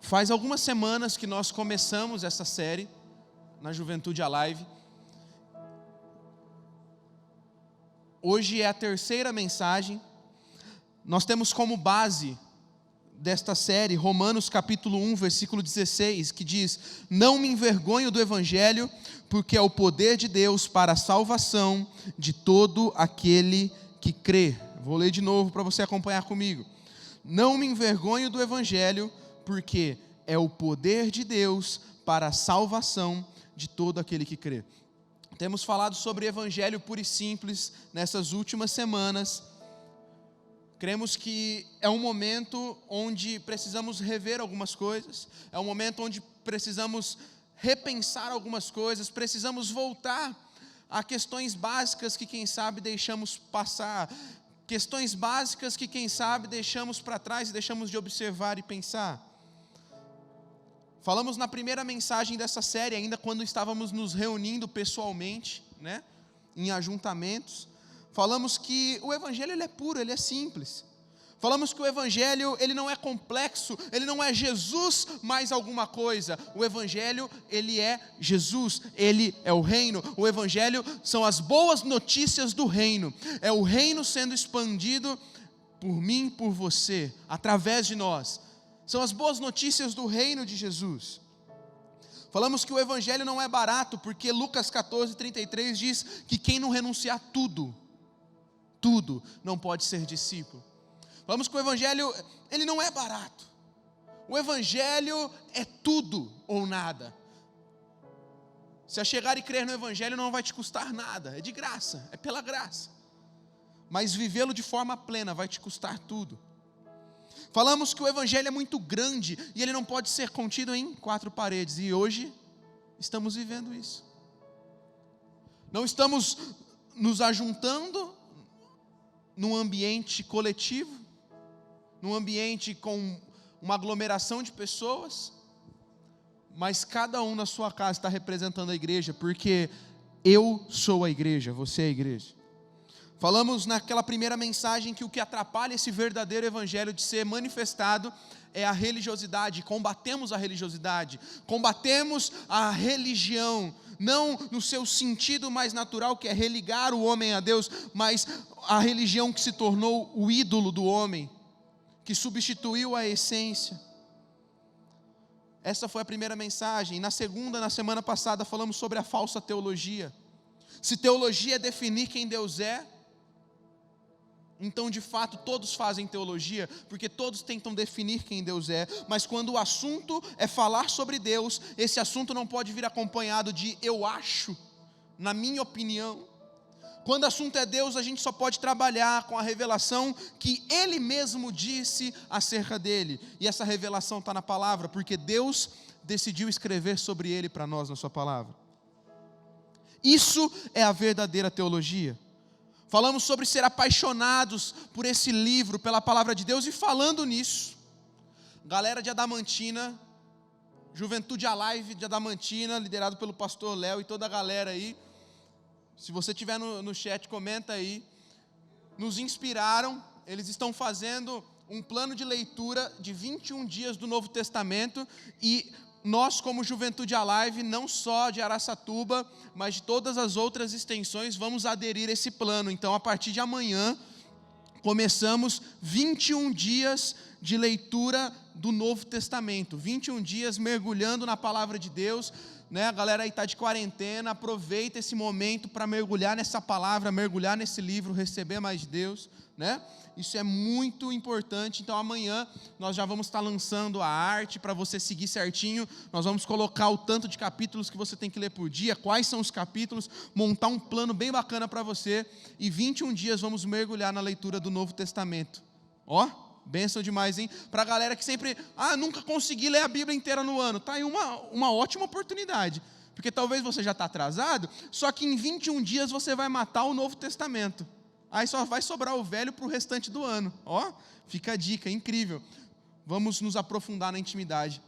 Faz algumas semanas que nós começamos essa série na Juventude Alive. Hoje é a terceira mensagem. Nós temos como base desta série Romanos capítulo 1, versículo 16, que diz: não me envergonho do Evangelho, porque é o poder de Deus para a salvação de todo aquele que crê. Vou ler de novo para você acompanhar comigo. Não me envergonho do Evangelho, porque é o poder de Deus para a salvação de todo aquele que crê. Temos falado sobre Evangelho puro e simples nessas últimas semanas. Cremos que é um momento onde precisamos rever algumas coisas, é um momento onde precisamos repensar algumas coisas, precisamos voltar a questões básicas que quem sabe deixamos passar, questões básicas que quem sabe deixamos para trás e deixamos de observar e pensar. Falamos na primeira mensagem dessa série, ainda quando estávamos nos reunindo pessoalmente, em ajuntamentos. Falamos que o Evangelho ele é puro, ele é simples. Falamos que o Evangelho ele não é complexo, ele não é Jesus mais alguma coisa. O Evangelho ele é Jesus, ele é o reino. O Evangelho são as boas notícias do reino. É o reino sendo expandido por mim, por você, através de nós. São as boas notícias do reino de Jesus. Falamos que o Evangelho não é barato, porque Lucas 14:33 diz que quem não renunciar tudo não pode ser discípulo. Falamos que o Evangelho ele não é barato. O Evangelho é tudo ou nada. Se a chegar e crer no Evangelho não vai te custar nada, é de graça, é pela graça. Mas vivê-lo de forma plena vai te custar tudo. Falamos que o Evangelho é muito grande e ele não pode ser contido em 4 paredes. E hoje estamos vivendo isso. Não estamos nos ajuntando num ambiente coletivo, num ambiente com uma aglomeração de pessoas, mas cada um na sua casa está representando a igreja, porque eu sou a igreja, você é a igreja. Falamos naquela primeira mensagem que o que atrapalha esse verdadeiro evangelho de ser manifestado é a religiosidade. Combatemos a religiosidade, combatemos a religião, não no seu sentido mais natural, que é religar o homem a Deus, mas a religião que se tornou o ídolo do homem, que substituiu a essência. Essa foi a primeira mensagem. Na segunda, na semana passada, falamos sobre a falsa teologia. Se teologia é definir quem Deus é, então de fato todos fazem teologia, porque todos tentam definir quem Deus é, mas quando o assunto é falar sobre Deus, esse assunto não pode vir acompanhado de eu acho, na minha opinião. Quando o assunto é Deus, a gente só pode trabalhar com a revelação que Ele mesmo disse acerca dele, e essa revelação está na palavra, porque Deus decidiu escrever sobre Ele para nós na sua palavra. Isso é a verdadeira teologia. Falamos sobre ser apaixonados por esse livro, pela palavra de Deus, e falando nisso, galera de Adamantina, Juventude Alive de Adamantina, liderado pelo pastor Léo e toda a galera aí, se você estiver no chat, comenta aí, nos inspiraram, eles estão fazendo um plano de leitura de 21 dias do Novo Testamento, e nós como Juventude Alive, não só de Araçatuba, mas de todas as outras extensões, vamos aderir a esse plano. Então a partir de amanhã, começamos 21 dias de leitura do Novo Testamento, 21 dias mergulhando na palavra de Deus, A galera aí está de quarentena, aproveita esse momento para mergulhar nessa palavra, mergulhar nesse livro, receber mais de Deus, Isso é muito importante. Então amanhã nós já vamos estar lançando a arte para você seguir certinho. Nós vamos colocar o tanto de capítulos que você tem que ler por dia, quais são os capítulos, montar um plano bem bacana para você, e 21 dias vamos mergulhar na leitura do Novo Testamento. Bênção demais, hein? Para a galera que sempre, nunca consegui ler a Bíblia inteira no ano. Está aí uma ótima oportunidade, porque talvez você já está atrasado, só que em 21 dias você vai matar o Novo Testamento. Aí só vai sobrar o velho para o restante do ano. Fica a dica, incrível. Vamos nos aprofundar na intimidade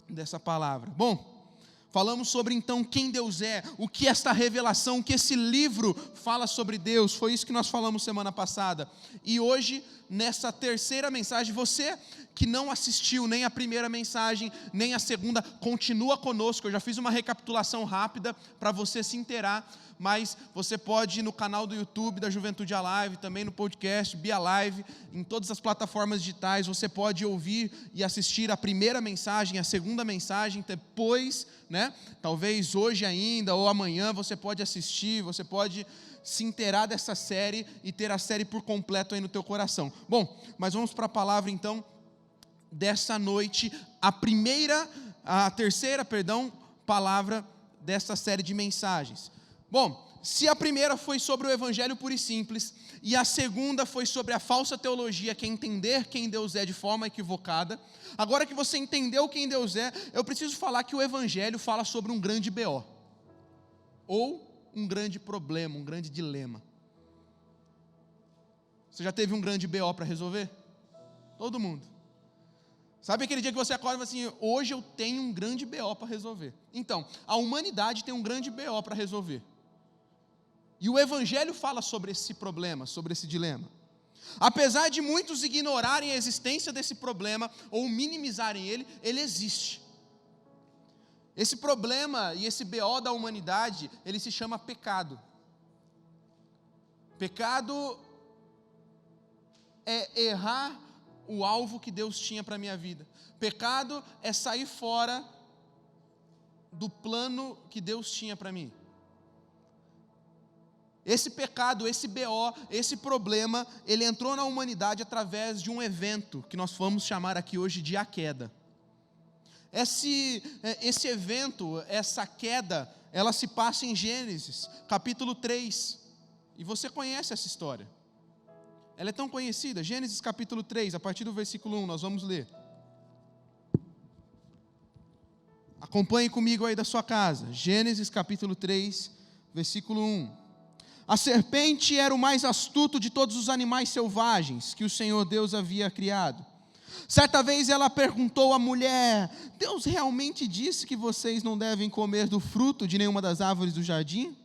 dessa palavra. Bom, Falamos sobre então quem Deus é, o que esta revelação, o que esse livro fala sobre Deus. Foi isso que nós falamos semana passada. E hoje, nessa terceira mensagem, você que não assistiu nem a primeira mensagem, nem a segunda, continua conosco. Eu já fiz uma recapitulação rápida para você se inteirar, mas você pode ir no canal do YouTube da Juventude Alive, também no podcast Be Alive, em todas as plataformas digitais. Você pode ouvir e assistir a primeira mensagem, a segunda mensagem, depois, talvez hoje ainda ou amanhã você pode assistir, você pode se inteirar dessa série e ter a série por completo aí no teu coração. Bom, mas vamos para a palavra então dessa noite, a terceira palavra dessa série de mensagens. Bom, se a primeira foi sobre o evangelho puro e simples, e a segunda foi sobre a falsa teologia, que é entender quem Deus é de forma equivocada, agora que você entendeu quem Deus é, eu preciso falar que o evangelho fala sobre um grande BO, ou um grande problema, um grande dilema. Você já teve um grande BO para resolver? Todo mundo. Sabe aquele dia que você acorda e fala assim, hoje eu tenho um grande BO para resolver. Então, a humanidade tem um grande BO para resolver. E o evangelho fala sobre esse problema, sobre esse dilema. Apesar de muitos ignorarem a existência desse problema, ou minimizarem ele, ele existe. Esse problema e esse BO da humanidade, ele se chama pecado. Pecado é errar o alvo que Deus tinha para a minha vida. Pecado é sair fora do plano que Deus tinha para mim. Esse pecado, esse BO, esse problema, ele entrou na humanidade através de um evento, que nós vamos chamar aqui hoje de a queda. Esse evento, essa queda, ela se passa em Gênesis, capítulo 3, e você conhece essa história. Ela é tão conhecida, Gênesis capítulo 3, a partir do versículo 1, nós vamos ler. Acompanhe comigo aí da sua casa, Gênesis capítulo 3, versículo 1. A serpente era o mais astuto de todos os animais selvagens que o Senhor Deus havia criado. Certa vez ela perguntou à mulher, Deus realmente disse que vocês não devem comer do fruto de nenhuma das árvores do jardim?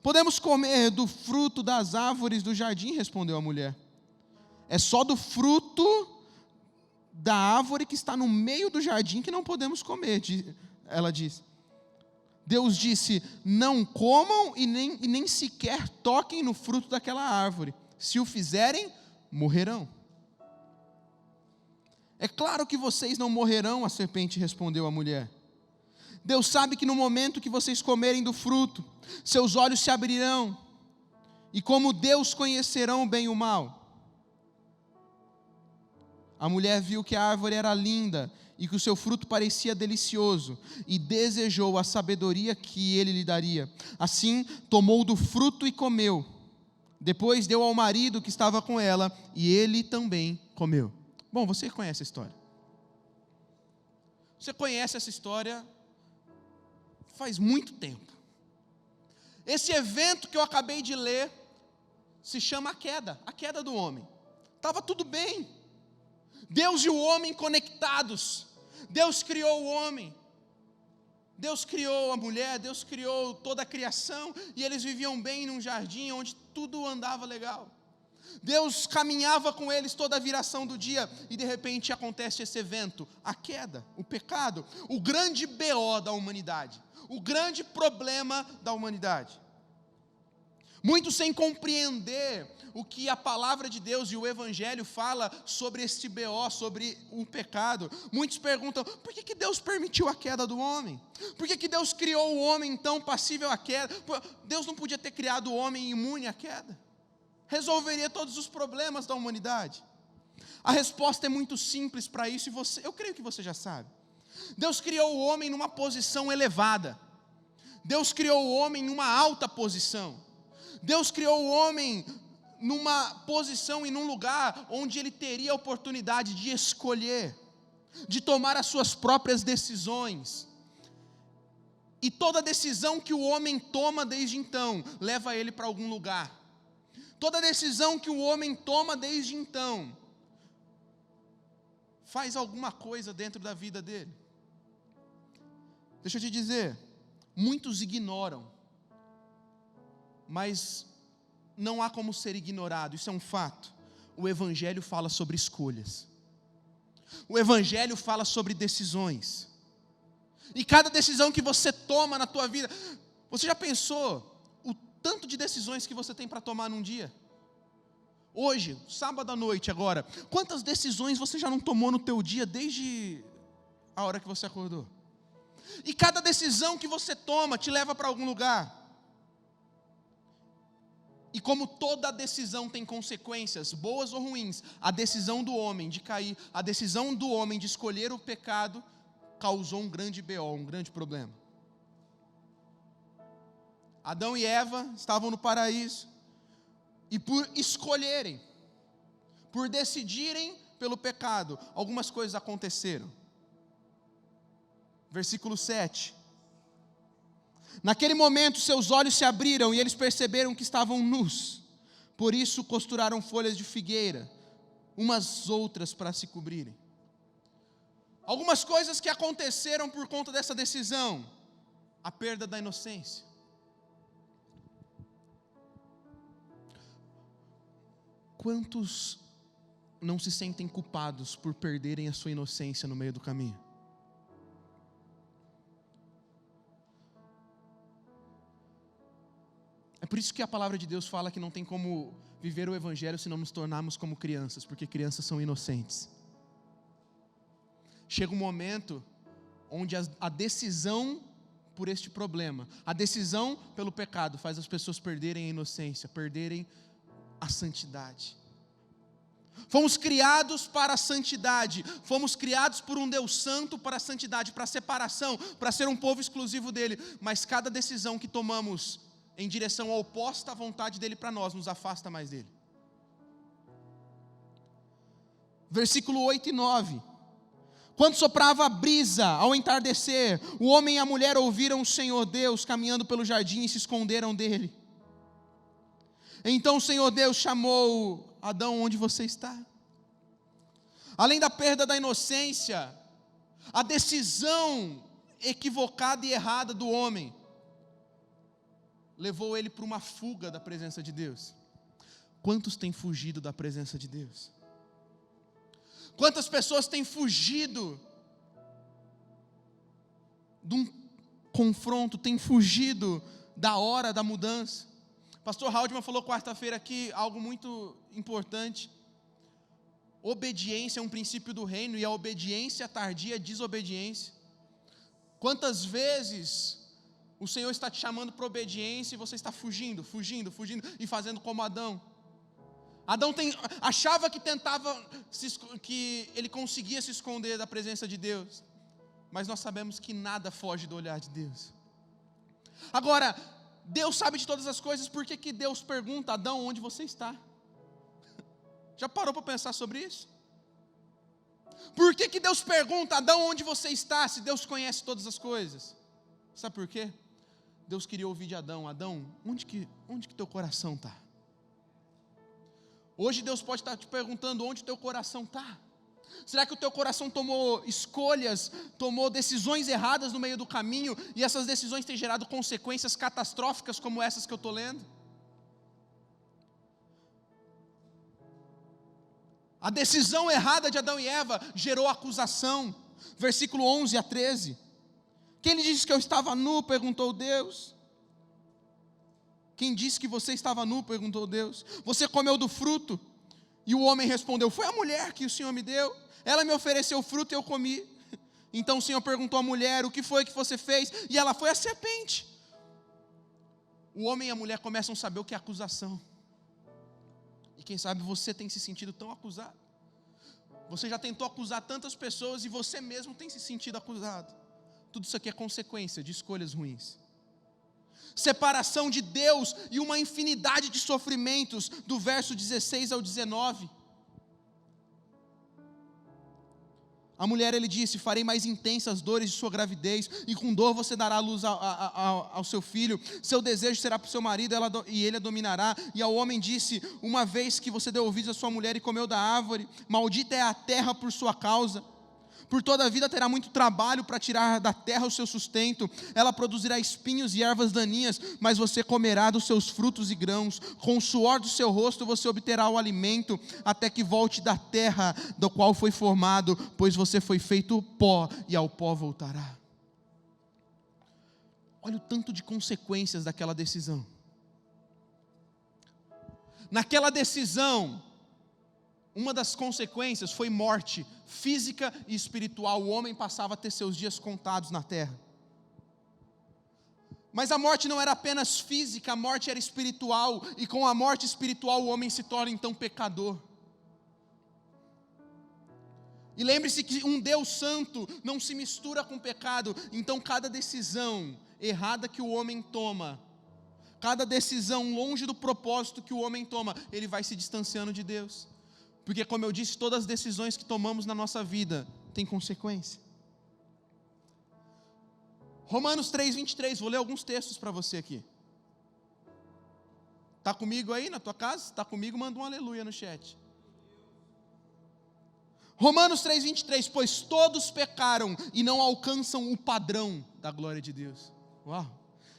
Podemos comer do fruto das árvores do jardim, respondeu a mulher. É só do fruto da árvore que está no meio do jardim que não podemos comer, ela disse. Deus disse, não comam e nem sequer toquem no fruto daquela árvore. Se o fizerem, morrerão. É claro que vocês não morrerão, a serpente respondeu à mulher. Deus sabe que no momento que vocês comerem do fruto, seus olhos se abrirão, e como Deus conhecerão o bem e o mal. A mulher viu que a árvore era linda, e que o seu fruto parecia delicioso, e desejou a sabedoria que ele lhe daria. Assim, tomou do fruto e comeu. Depois deu ao marido que estava com ela, e ele também comeu. Bom, você conhece a história. Você conhece essa história faz muito tempo. Esse evento que eu acabei de ler se chama a queda do homem. Estava tudo bem. Deus e o homem conectados. Deus criou o homem. Deus criou a mulher, Deus criou toda a criação, e eles viviam bem num jardim onde tudo andava legal. Deus caminhava com eles toda a viração do dia, e de repente acontece esse evento, a queda, o pecado, o grande BO da humanidade, o grande problema da humanidade. Muitos sem compreender o que a palavra de Deus e o Evangelho fala sobre este BO, sobre o pecado. Muitos perguntam, por que Deus permitiu a queda do homem? Por que Deus criou o homem então passível à queda? Deus não podia ter criado o homem imune à queda? Resolveria todos os problemas da humanidade? A resposta é muito simples para isso, e eu creio que você já sabe. Deus criou o homem numa posição elevada. Deus criou o homem numa alta posição. Deus criou o homem numa posição e num lugar onde ele teria a oportunidade de escolher, de tomar as suas próprias decisões. E toda decisão que o homem toma desde então, leva ele para algum lugar. Toda decisão que o homem toma desde então, faz alguma coisa dentro da vida dele. deixa eu te dizer, muitos ignoram, mas não há como ser ignorado, isso é um fato. O Evangelho fala sobre escolhas. O Evangelho fala sobre decisões. E cada decisão que você toma na tua vida, você já pensou o tanto de decisões que você tem para tomar num dia? Hoje, sábado à noite agora, quantas decisões você já não tomou no teu dia desde a hora que você acordou? E cada decisão que você toma te leva para algum lugar. E como toda decisão tem consequências, boas ou ruins, a decisão do homem de cair, a decisão do homem de escolher o pecado, causou um grande BO, um grande problema. Adão e Eva estavam no paraíso, e por escolherem, por decidirem pelo pecado, algumas coisas aconteceram. Versículo 7. Naquele momento seus olhos se abriram e eles perceberam que estavam nus. Por isso costuraram folhas de figueira, umas outras para se cobrirem. Algumas coisas que aconteceram por conta dessa decisão. A perda da inocência. Quantos não se sentem culpados por perderem a sua inocência no meio do caminho? É por isso que a palavra de Deus fala que não tem como viver o Evangelho se não nos tornarmos como crianças, porque crianças são inocentes. Chega um momento onde a decisão por este problema, a decisão pelo pecado faz as pessoas perderem a inocência, perderem a santidade. Fomos criados para a santidade, fomos criados por um Deus santo para a santidade, para a separação, para ser um povo exclusivo dele, mas cada decisão que tomamos em direção oposta à vontade dele para nós, nos afasta mais dele. Versículo 8 e 9. Quando soprava a brisa ao entardecer, o homem e a mulher ouviram o Senhor Deus caminhando pelo jardim e se esconderam dele. Então o Senhor Deus chamou Adão: onde você está? Além da perda da inocência, a decisão equivocada e errada do homem levou ele para uma fuga da presença de Deus. Quantos têm fugido da presença de Deus? Quantas pessoas têm fugido de um confronto, têm fugido da hora da mudança? Pastor Haldeman falou quarta-feira aqui algo muito importante. Obediência é um princípio do reino, e a obediência tardia é desobediência. Quantas vezes o Senhor está te chamando para obediência e você está fugindo e fazendo como Adão? Adão achava que que ele conseguia se esconder da presença de Deus, mas nós sabemos que nada foge do olhar de Deus. Agora, Deus sabe de todas as coisas, por que Deus pergunta: Adão, onde você está? Já parou para pensar sobre isso? Por que Deus pergunta: Adão, onde você está, se Deus conhece todas as coisas? Sabe por quê? Deus queria ouvir de Adão: Adão, onde que teu coração está? Hoje Deus pode estar te perguntando: onde teu coração está? Será que o teu coração tomou escolhas, tomou decisões erradas no meio do caminho, e essas decisões têm gerado consequências catastróficas como essas que eu estou lendo? A decisão errada de Adão e Eva gerou acusação. Versículo 11 a 13. Quem lhe disse que eu estava nu? Perguntou Deus. Quem disse que você estava nu? Perguntou Deus. Você comeu do fruto? E o homem respondeu: foi a mulher que o Senhor me deu. Ela me ofereceu o fruto e eu comi. Então o Senhor perguntou à mulher: o que foi que você fez? E ela: foi a serpente. O homem e a mulher começam a saber o que é acusação. E quem sabe você tem se sentido tão acusado. Você já tentou acusar tantas pessoas e você mesmo tem se sentido acusado. Tudo isso aqui é consequência de escolhas ruins. Separação de Deus e uma infinidade de sofrimentos, do verso 16 ao 19. A mulher, ele disse: farei mais intensas dores de sua gravidez, e com dor você dará luz ao seu filho. Seu desejo será para o seu marido, e ele a dominará. E ao homem disse: uma vez que você deu ouvidos à sua mulher e comeu da árvore, maldita é a terra por sua causa. Por toda a vida terá muito trabalho para tirar da terra o seu sustento. Ela produzirá espinhos e ervas daninhas, mas você comerá dos seus frutos e grãos. Com o suor do seu rosto você obterá o alimento, até que volte da terra do qual foi formado, pois você foi feito pó e ao pó voltará. Olha o tanto de consequências daquela decisão. Naquela decisão, uma das consequências foi morte física e espiritual. O homem passava a ter seus dias contados na terra. Mas a morte não era apenas física, a morte era espiritual. E com a morte espiritual o homem se torna então pecador. E lembre-se que um Deus santo não se mistura com pecado. Então cada decisão errada que o homem toma, cada decisão longe do propósito que o homem toma, ele vai se distanciando de Deus. Porque, como eu disse, todas as decisões que tomamos na nossa vida têm consequência. Romanos 3:23, vou ler alguns textos para você aqui. Está comigo aí na tua casa? Está comigo? Manda um aleluia no chat. Romanos 3:23, pois todos pecaram e não alcançam o padrão da glória de Deus. Uau!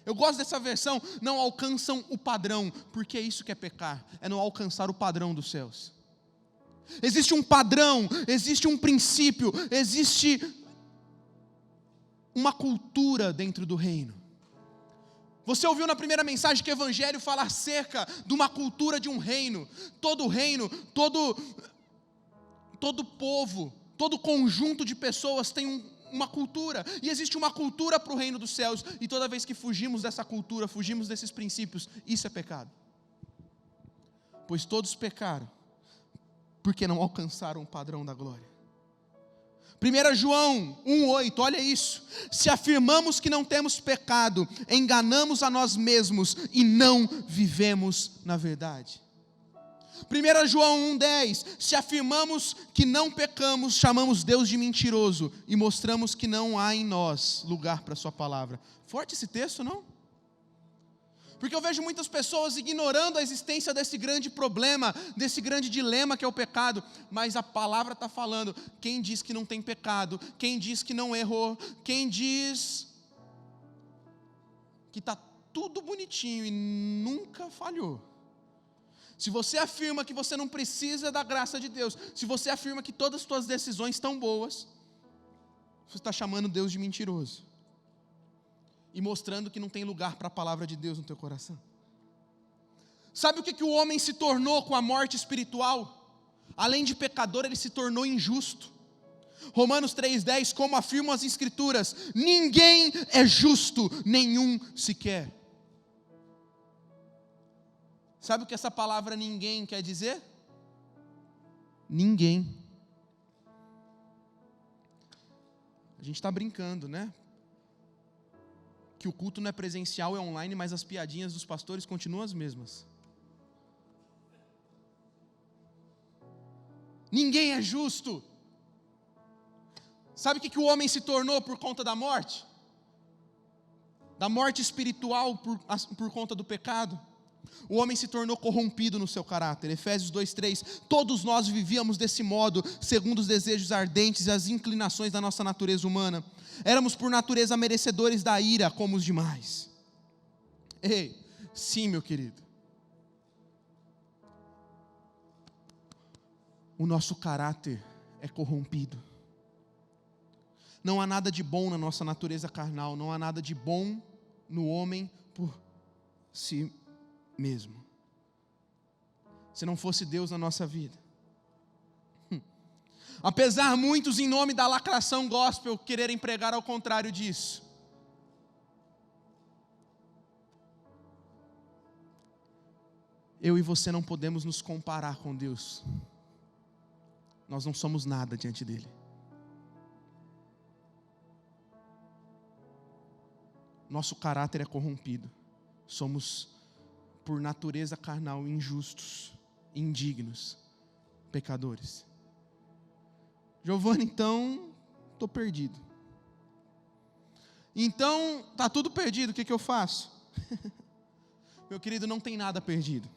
Eu gosto dessa versão, não alcançam o padrão, porque é isso que é pecar, é não alcançar o padrão dos céus. Existe um padrão, existe um princípio, existe uma cultura dentro do reino. Você ouviu na primeira mensagem que o Evangelho fala acerca de uma cultura de um reino. Todo reino, todo povo, todo conjunto de pessoas tem uma cultura. E existe uma cultura para o reino dos céus. E toda vez que fugimos dessa cultura, fugimos desses princípios, isso é pecado. Pois todos pecaram, porque não alcançaram o padrão da glória. 1 João 1,8, olha isso. Se afirmamos que não temos pecado, enganamos a nós mesmos e não vivemos na verdade. 1 João 1,10, se afirmamos que não pecamos, chamamos Deus de mentiroso e mostramos que não há em nós lugar para a sua palavra. Forte esse texto, não? Porque eu vejo muitas pessoas ignorando a existência desse grande problema, desse grande dilema que é o pecado. Mas a palavra está falando, quem diz que não tem pecado, quem diz que não errou, quem diz que está tudo bonitinho e nunca falhou. Se você afirma que você não precisa da graça de Deus, se você afirma que todas as suas decisões estão boas, você está chamando Deus de mentiroso. E mostrando que não tem lugar para a palavra de Deus no teu coração. Sabe o que o homem se tornou com a morte espiritual? Além de pecador, ele se tornou injusto. Romanos 3,10, como afirmam as Escrituras, ninguém é justo, nenhum sequer. Sabe o que essa palavra ninguém quer dizer? Ninguém. A gente está brincando, né? Que o culto não é presencial, é online, mas as piadinhas dos pastores continuam as mesmas. Ninguém é justo. Sabe o que o homem se tornou por conta da morte? Da morte espiritual por conta do pecado. O homem se tornou corrompido no seu caráter. Efésios 2,3, todos nós vivíamos desse modo, segundo os desejos ardentes e as inclinações da nossa natureza humana. Éramos por natureza merecedores da ira, como os demais. Ei, sim, meu querido. O nosso caráter é corrompido. Não há nada de bom na nossa natureza carnal, não há nada de bom no homem por si mesmo. Se não fosse Deus na nossa vida. Apesar muitos em nome da lacração gospel quererem pregar ao contrário disso. Eu e você não podemos nos comparar com Deus. Nós não somos nada diante dele. Nosso caráter é corrompido. Somos, por natureza carnal, injustos, indignos, pecadores. Giovanni, então, estou perdido. Então, está tudo perdido, o que eu faço? Meu querido, não tem nada perdido.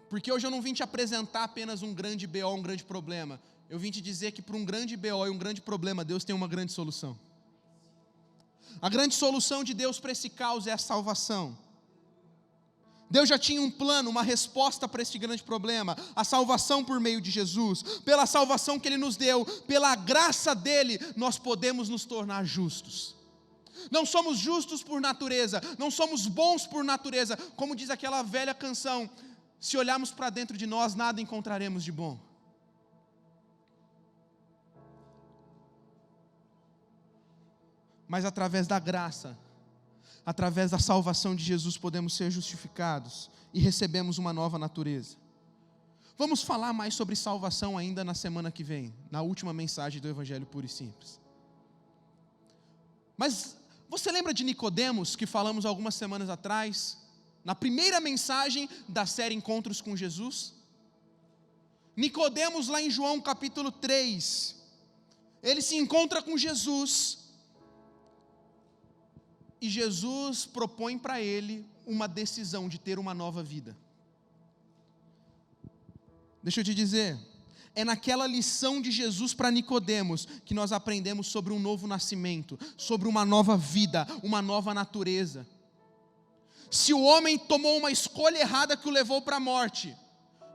Porque hoje eu não vim te apresentar apenas um grande BO, um grande problema. Eu vim te dizer que para um grande BO e um grande problema, Deus tem uma grande solução. A grande solução de Deus para esse caos é a salvação. Deus já tinha um plano, uma resposta para este grande problema, a salvação por meio de Jesus. Pela salvação que Ele nos deu, pela graça dEle, nós podemos nos tornar justos. Não somos justos por natureza, não somos bons por natureza, como diz aquela velha canção, se olharmos para dentro de nós, nada encontraremos de bom. Mas através da graça, através da salvação de Jesus, podemos ser justificados e recebemos uma nova natureza. Vamos falar mais sobre salvação ainda na semana que vem, na última mensagem do Evangelho Puro e Simples. Mas você lembra de Nicodemos, que falamos algumas semanas atrás, na primeira mensagem da série Encontros com Jesus? Nicodemos, lá em João capítulo 3, ele se encontra com Jesus, e Jesus propõe para ele uma decisão de ter uma nova vida. Deixa eu te dizer, é naquela lição de Jesus para Nicodemos que nós aprendemos sobre um novo nascimento, sobre uma nova vida, uma nova natureza. Se o homem tomou uma escolha errada que o levou para a morte,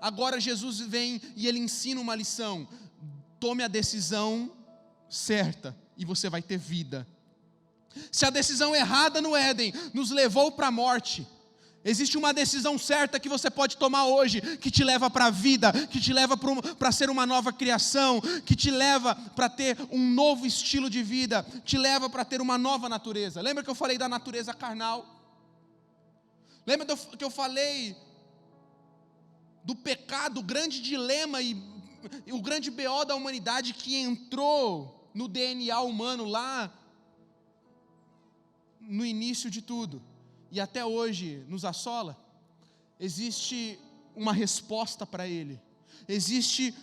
agora Jesus vem e ele ensina uma lição: tome a decisão certa e você vai ter vida. Se a decisão errada no Éden nos levou para a morte, existe uma decisão certa que você pode tomar hoje, que te leva para a vida, que te leva para ser uma nova criação, que te leva para ter um novo estilo de vida, te leva para ter uma nova natureza. Lembra que eu falei da natureza carnal? Lembra que eu falei do pecado, o grande dilema e o grande BO da humanidade que entrou no DNA humano lá no início de tudo, e até hoje nos assola? Existe uma resposta para ele, existe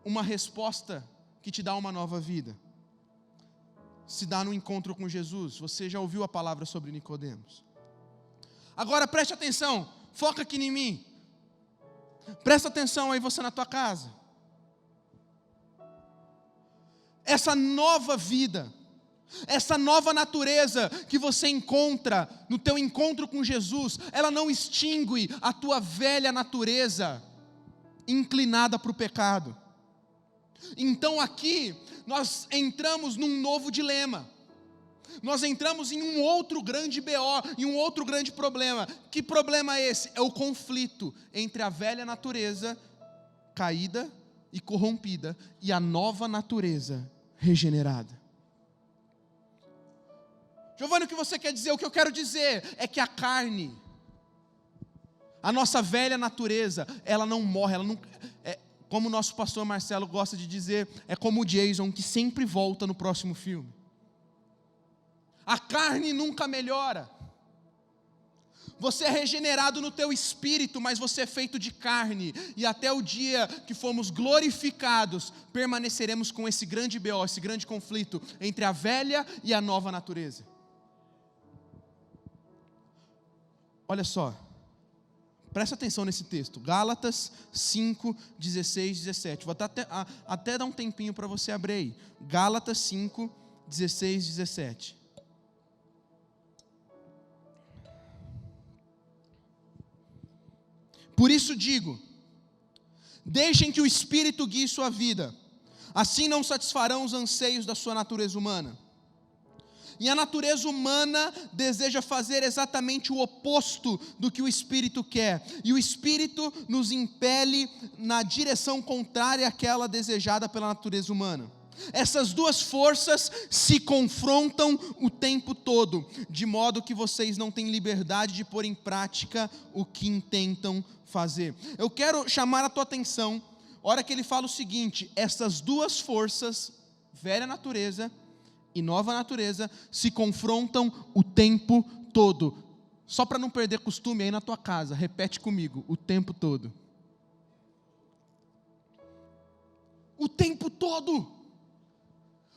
uma resposta que te dá uma nova vida, se dá no encontro com Jesus. Você já ouviu a palavra sobre Nicodemos. Agora preste atenção, foca aqui em mim, presta atenção aí você na tua casa. Essa nova vida, essa nova natureza que você encontra no teu encontro com Jesus, ela não extingue a tua velha natureza inclinada para o pecado. Então aqui nós entramos num novo dilema, nós entramos em um outro grande BO, em um outro grande problema. Que problema é esse? É o conflito entre a velha natureza caída e corrompida e a nova natureza regenerada. Giovanni, o que você quer dizer? O que eu quero dizer é que a carne, a nossa velha natureza, ela não morre, ela não, como o nosso pastor Marcelo gosta de dizer, é como o Jason, que sempre volta no próximo filme. A carne nunca melhora. Você é regenerado no teu espírito, mas você é feito de carne, e até o dia que fomos glorificados, permaneceremos com esse grande BO, esse grande conflito entre a velha e a nova natureza. Olha só, presta atenção nesse texto, Gálatas 5, 16, 17, vou até dar um tempinho para você abrir aí, Gálatas 5, 16, 17. Por isso digo, deixem que o Espírito guie sua vida, assim não satisfarão os anseios da sua natureza humana. E a natureza humana deseja fazer exatamente o oposto do que o Espírito quer. E o Espírito nos impele na direção contrária àquela desejada pela natureza humana. Essas duas forças se confrontam o tempo todo, de modo que vocês não têm liberdade de pôr em prática o que intentam fazer. Eu quero chamar a tua atenção, hora que ele fala o seguinte: essas duas forças, velha natureza e nova natureza, se confrontam o tempo todo. Só para não perder costume aí na tua casa, repete comigo: o tempo todo. O tempo todo.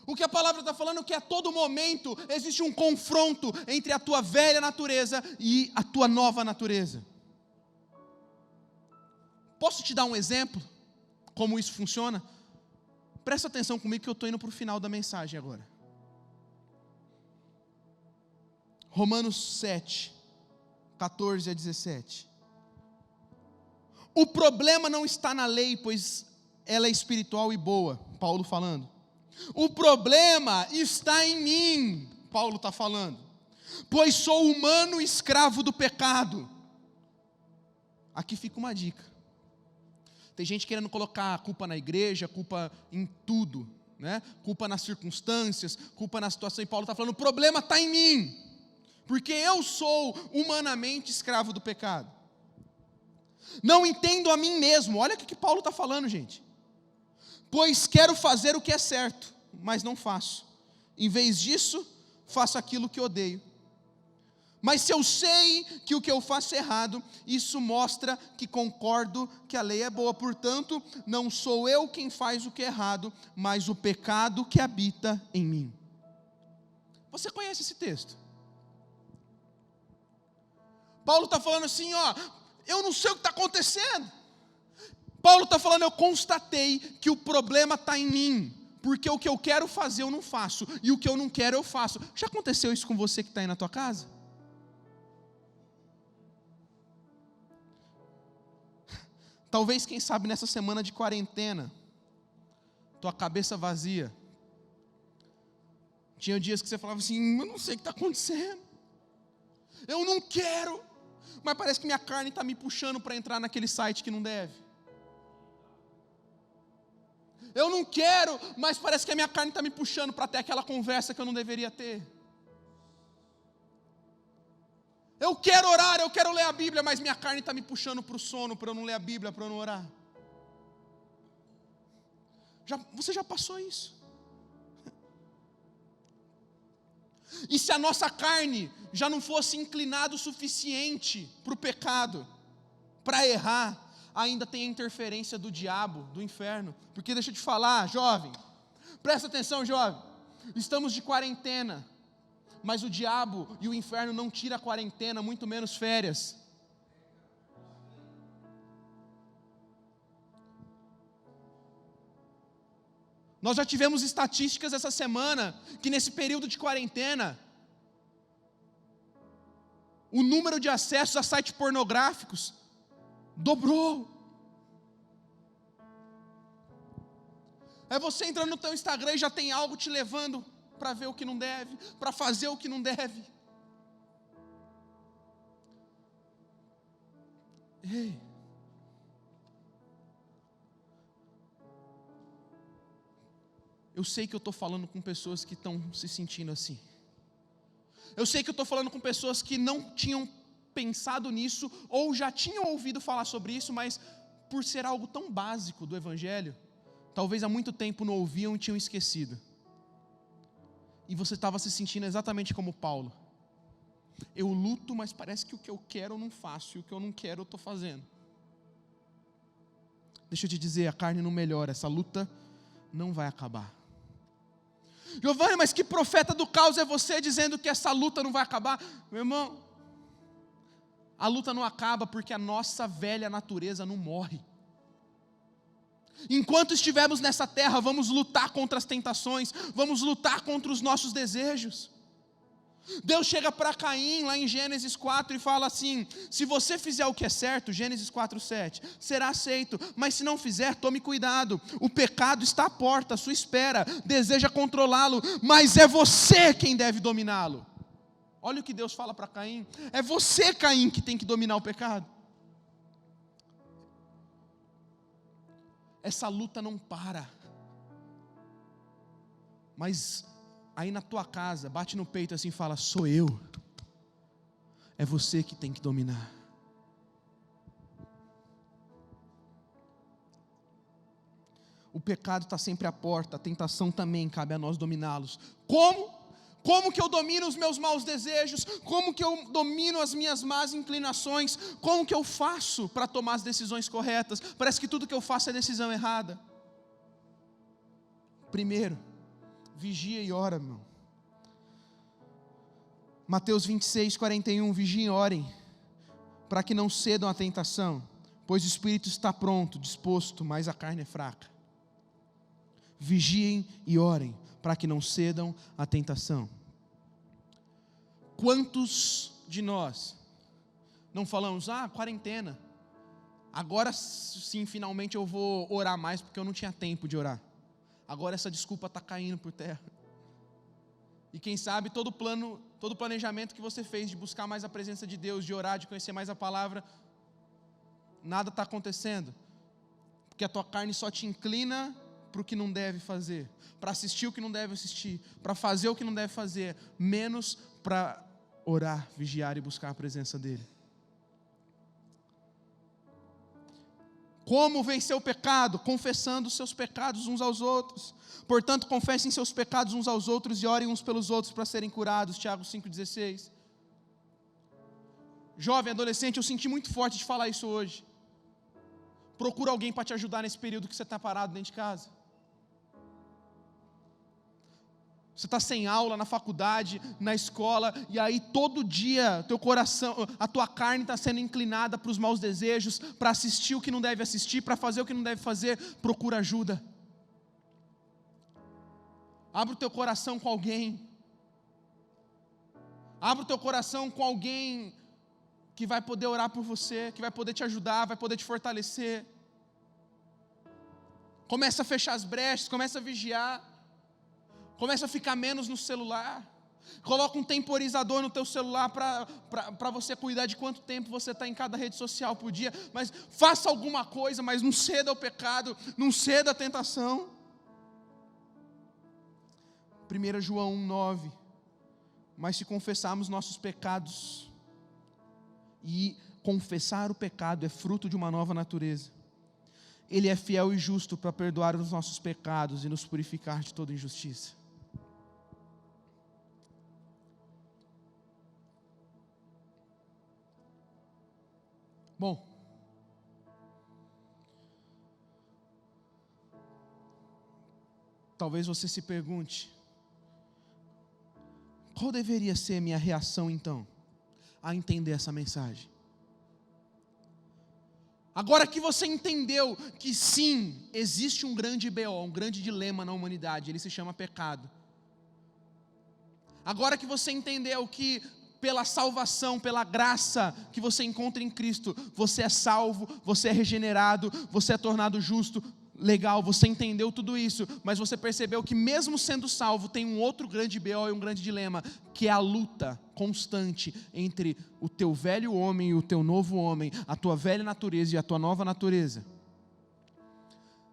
O que a palavra está falando é que a todo momento existe um confronto entre a tua velha natureza e a tua nova natureza. Posso te dar um exemplo? Como isso funciona? Presta atenção comigo que eu estou indo para o final da mensagem agora. Romanos 7, 14 a 17. O problema não está na lei, pois ela é espiritual e boa. Paulo falando. O problema está em mim, Paulo está falando. Pois sou humano escravo do pecado. Aqui fica uma dica. Tem gente querendo colocar a culpa na igreja, culpa em tudo, né? Culpa nas circunstâncias, culpa na situação. E Paulo está falando, o problema está em mim, porque eu sou humanamente escravo do pecado. Não entendo a mim mesmo. Olha o que Paulo está falando, gente. Pois quero fazer o que é certo, mas não faço. Em vez disso, faço aquilo que odeio. Mas se eu sei que o que eu faço é errado, isso mostra que concordo que a lei é boa. Portanto, não sou eu quem faz o que é errado, mas o pecado que habita em mim. Você conhece esse texto? Paulo está falando assim, eu não sei o que está acontecendo. Paulo está falando, eu constatei que o problema está em mim, porque o que eu quero fazer eu não faço, e o que eu não quero eu faço. Já aconteceu isso com você que está aí na tua casa? Talvez, quem sabe, nessa semana de quarentena, tua cabeça vazia. Tinha dias que você falava assim, eu não sei o que está acontecendo. Eu não quero, mas parece que minha carne está me puxando para entrar naquele site que não deve. Eu não quero, mas parece que a minha carne está me puxando para ter aquela conversa que eu não deveria ter. Eu quero orar, eu quero ler a Bíblia, mas minha carne está me puxando para o sono, para eu não ler a Bíblia, para eu não orar. Você já passou isso? E se a nossa carne já não fosse inclinada o suficiente para o pecado, para errar, ainda tem a interferência do diabo, do inferno. Porque deixa eu te falar, jovem, presta atenção, jovem, estamos de quarentena, mas o diabo e o inferno não tiram a quarentena, muito menos férias. Nós já tivemos estatísticas essa semana, que nesse período de quarentena, o número de acessos a sites pornográficos dobrou. É você entrando no teu Instagram e já tem algo te levando para ver o que não deve, para fazer o que não deve. Ei. Eu sei que eu estou falando com pessoas que estão se sentindo assim. Eu sei que eu estou falando com pessoas que não tinham pensado nisso, ou já tinham ouvido falar sobre isso, mas por ser algo tão básico do Evangelho, talvez há muito tempo não ouviam e tinham esquecido. E você estava se sentindo exatamente como Paulo. Eu luto, mas parece que o que eu quero eu não faço, e o que eu não quero eu estou fazendo. Deixa eu te dizer, a carne não melhora, essa luta não vai acabar. Giovanni, mas que profeta do caos é você dizendo que essa luta não vai acabar? Meu irmão, a luta não acaba porque a nossa velha natureza não morre. Enquanto estivermos nessa terra, vamos lutar contra as tentações, vamos lutar contra os nossos desejos. Deus chega para Caim, lá em Gênesis 4, e fala assim, se você fizer o que é certo, Gênesis 4:7, será aceito, mas se não fizer, tome cuidado, o pecado está à porta, à sua espera, deseja controlá-lo, mas é você quem deve dominá-lo. Olha o que Deus fala para Caim, é você, Caim, que tem que dominar o pecado. Essa luta não para, mas aí na tua casa, bate no peito assim e fala, sou eu, é você que tem que dominar. O pecado está sempre à porta, a tentação também, cabe a nós dominá-los. Como? Como que eu domino os meus maus desejos? Como que eu domino as minhas más inclinações? Como que eu faço para tomar as decisões corretas? Parece que tudo que eu faço é decisão errada. Primeiro, vigia e ora, meu. Mateus 26:41, vigiem e orem, para que não cedam à tentação. pois o espírito está pronto, disposto, mas a carne é fraca. Vigiem e orem, para que não cedam à tentação. Quantos de nós não falamos, quarentena, agora sim, finalmente eu vou orar mais, porque eu não tinha tempo de orar. Agora essa desculpa está caindo por terra. E quem sabe todo o planejamento que você fez de buscar mais a presença de Deus, de orar, de conhecer mais a palavra, nada está acontecendo, porque a tua carne só te inclina para o que não deve fazer, para assistir o que não deve assistir, para fazer o que não deve fazer, menos para orar, vigiar e buscar a presença dEle. Como vencer o pecado? Confessando os seus pecados uns aos outros. Portanto, confessem seus pecados uns aos outros e orem uns pelos outros para serem curados. Tiago 5,16. Jovem, adolescente, eu senti muito forte de falar isso hoje. Procura alguém para te ajudar nesse período que você está parado dentro de casa. Você está sem aula na faculdade, na escola, e aí todo dia teu coração, a tua carne está sendo inclinada para os maus desejos, para assistir o que não deve assistir, para fazer o que não deve fazer. Procura ajuda. Abre o teu coração com alguém. Abre o teu coração com alguém que vai poder orar por você, que vai poder te ajudar, vai poder te fortalecer. Começa a fechar as brechas, começa a vigiar. Começa a ficar menos no celular. Coloca um temporizador no teu celular para você cuidar de quanto tempo você está em cada rede social por dia. Mas faça alguma coisa, mas não ceda ao pecado, não ceda à tentação. 1 João 1,9. Mas se confessarmos nossos pecados, e confessar o pecado é fruto de uma nova natureza, Ele é fiel e justo para perdoar os nossos pecados e nos purificar de toda injustiça. Bom, talvez você se pergunte, qual deveria ser a minha reação então, a entender essa mensagem? Agora que você entendeu que sim, existe um grande BO, um grande dilema na humanidade, ele se chama pecado. Agora que você entendeu que pela salvação, pela graça que você encontra em Cristo, você é salvo, você é regenerado, você é tornado justo. Legal, você entendeu tudo isso, mas você percebeu que mesmo sendo salvo, tem um outro grande BO e um grande dilema, que é a luta constante entre o teu velho homem e o teu novo homem, a tua velha natureza e a tua nova natureza.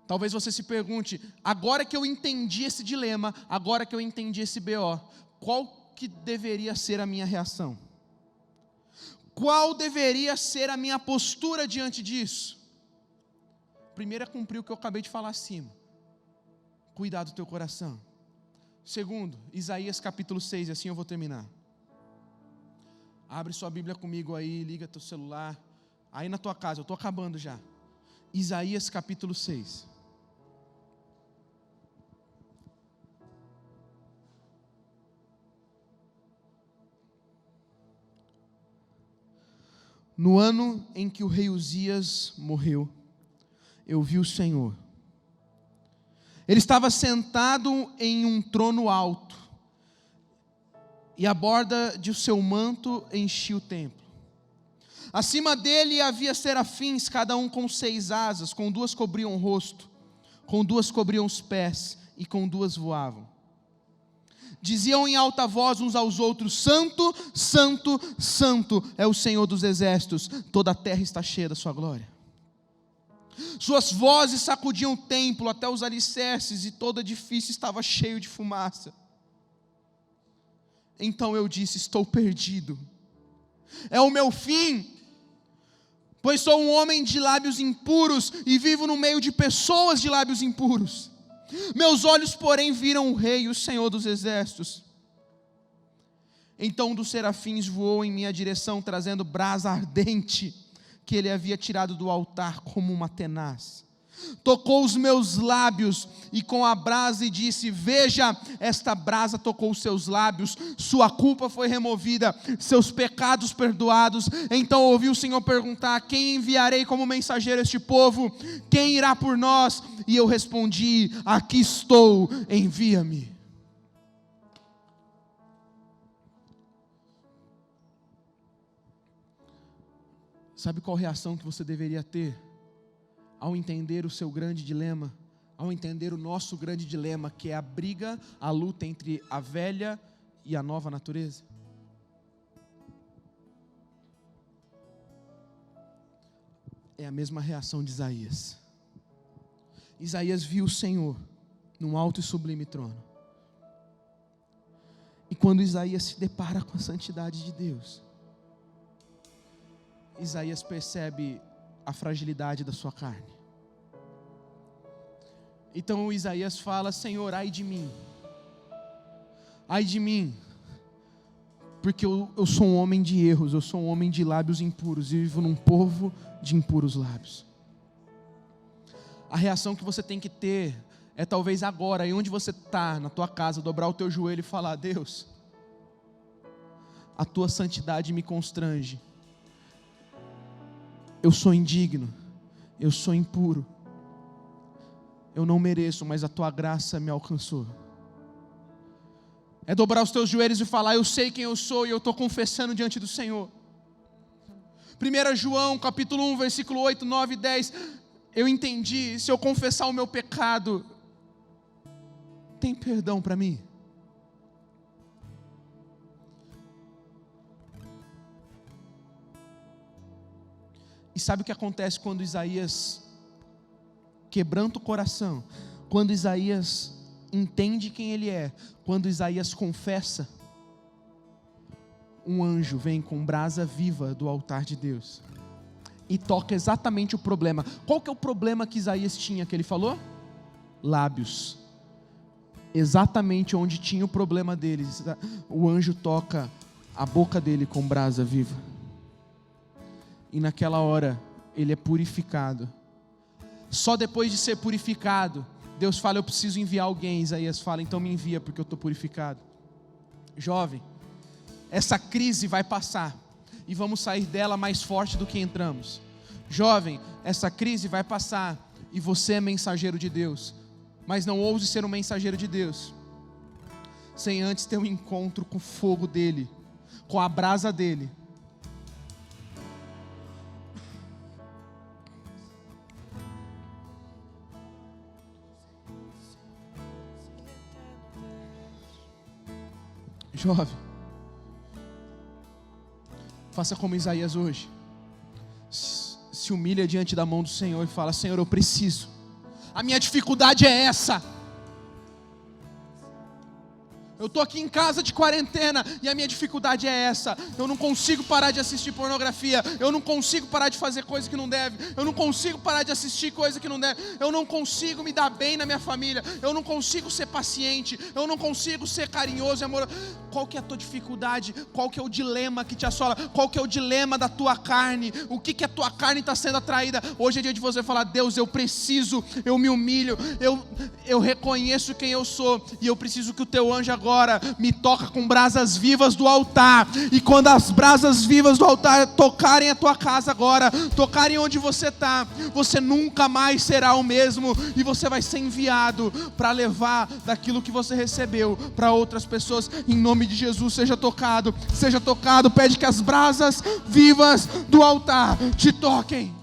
Talvez você se pergunte, agora que eu entendi esse dilema, agora que eu entendi esse BO, qual que deveria ser a minha reação? Qual deveria ser a minha postura diante disso? Primeiro é cumprir o que eu acabei de falar acima. Cuidar do teu coração. Segundo, Isaías capítulo 6, e assim eu vou terminar. Abre sua Bíblia comigo aí, liga teu celular. Aí na tua casa, eu estou acabando já. Isaías capítulo 6. No ano em que o rei Uzias morreu, eu vi o Senhor. Ele estava sentado em um trono alto, e a borda de seu manto enchia o templo. Acima dele havia serafins, cada um com 6 asas, com 2 cobriam o rosto, com 2 cobriam os pés, e com 2 voavam. Diziam em alta voz uns aos outros: Santo, Santo, Santo é o Senhor dos exércitos, toda a terra está cheia da sua glória. Suas vozes sacudiam o templo até os alicerces, e todo edifício estava cheio de fumaça. Então eu disse: estou perdido, é o meu fim, pois sou um homem de lábios impuros, e vivo no meio de pessoas de lábios impuros. Meus olhos, porém, viram o Rei, o Senhor dos exércitos. Então um dos serafins voou em minha direção, trazendo brasa ardente, que ele havia tirado do altar como uma tenaz. Tocou os meus lábios e com a brasa e disse: veja, esta brasa tocou os seus lábios, sua culpa foi removida, seus pecados perdoados. Então ouvi o Senhor perguntar: quem enviarei como mensageiro a este povo? Quem irá por nós? E eu respondi: aqui estou, envia-me. Sabe qual reação que você deveria ter ao entender o seu grande dilema, ao entender o nosso grande dilema, que é a briga, a luta entre a velha e a nova natureza? É a mesma reação de Isaías. Isaías viu o Senhor num alto e sublime trono. E quando Isaías se depara com a santidade de Deus, Isaías percebe a fragilidade da sua carne. Então Isaías fala: Senhor, ai de mim, porque eu sou um homem de erros, eu sou um homem de lábios impuros, e vivo num povo de impuros lábios. A reação que você tem que ter é talvez agora, aí onde você está, na tua casa, dobrar o teu joelho e falar: Deus, a tua santidade me constrange, eu sou indigno, eu sou impuro, eu não mereço, mas a tua graça me alcançou. É dobrar os teus joelhos e falar: eu sei quem eu sou e eu estou confessando diante do Senhor. 1 João capítulo 1, versículo 8, 9 e 10, eu entendi, se eu confessar o meu pecado, tem perdão para mim. E sabe o que acontece quando Isaías quebranta o coração? Quando Isaías entende quem ele é, quando Isaías confessa, um anjo vem com brasa viva do altar de Deus e toca exatamente o problema. Qual que é o problema que Isaías tinha, que ele falou? Lábios. Exatamente onde tinha o problema deles, o anjo toca a boca dele com brasa viva. E naquela hora, ele é purificado. Só depois de ser purificado, Deus fala: eu preciso enviar alguém. Isaías fala: então me envia, porque eu estou purificado. Jovem, essa crise vai passar, e vamos sair dela mais forte do que entramos. Jovem, essa crise vai passar, e você é mensageiro de Deus. Mas não ouse ser um mensageiro de Deus sem antes ter um encontro com o fogo dele, com a brasa dele. Jovem, faça como Isaías hoje. Se humilha diante da mão do Senhor e fala: Senhor, eu preciso. A minha dificuldade é essa. Eu estou aqui em casa de quarentena e a minha dificuldade é essa. Eu não consigo parar de assistir pornografia. Eu não consigo parar de fazer coisa que não deve. Eu não consigo parar de assistir coisa que não deve. Eu não consigo me dar bem na minha família. Eu não consigo ser paciente. Eu não consigo ser carinhoso e amoroso. Qual que é a tua dificuldade? Qual que é o dilema que te assola? Qual que é o dilema da tua carne? O que a tua carne está sendo atraída? Hoje é dia de você falar: Deus, eu preciso, eu me humilho, eu reconheço quem eu sou, e eu preciso que o teu anjo agora me toca com brasas vivas do altar. E quando as brasas vivas do altar tocarem a tua casa agora, tocarem onde você está, você nunca mais será o mesmo, e você vai ser enviado para levar daquilo que você recebeu para outras pessoas. Em nome de Jesus, seja tocado, pede que as brasas vivas do altar te toquem.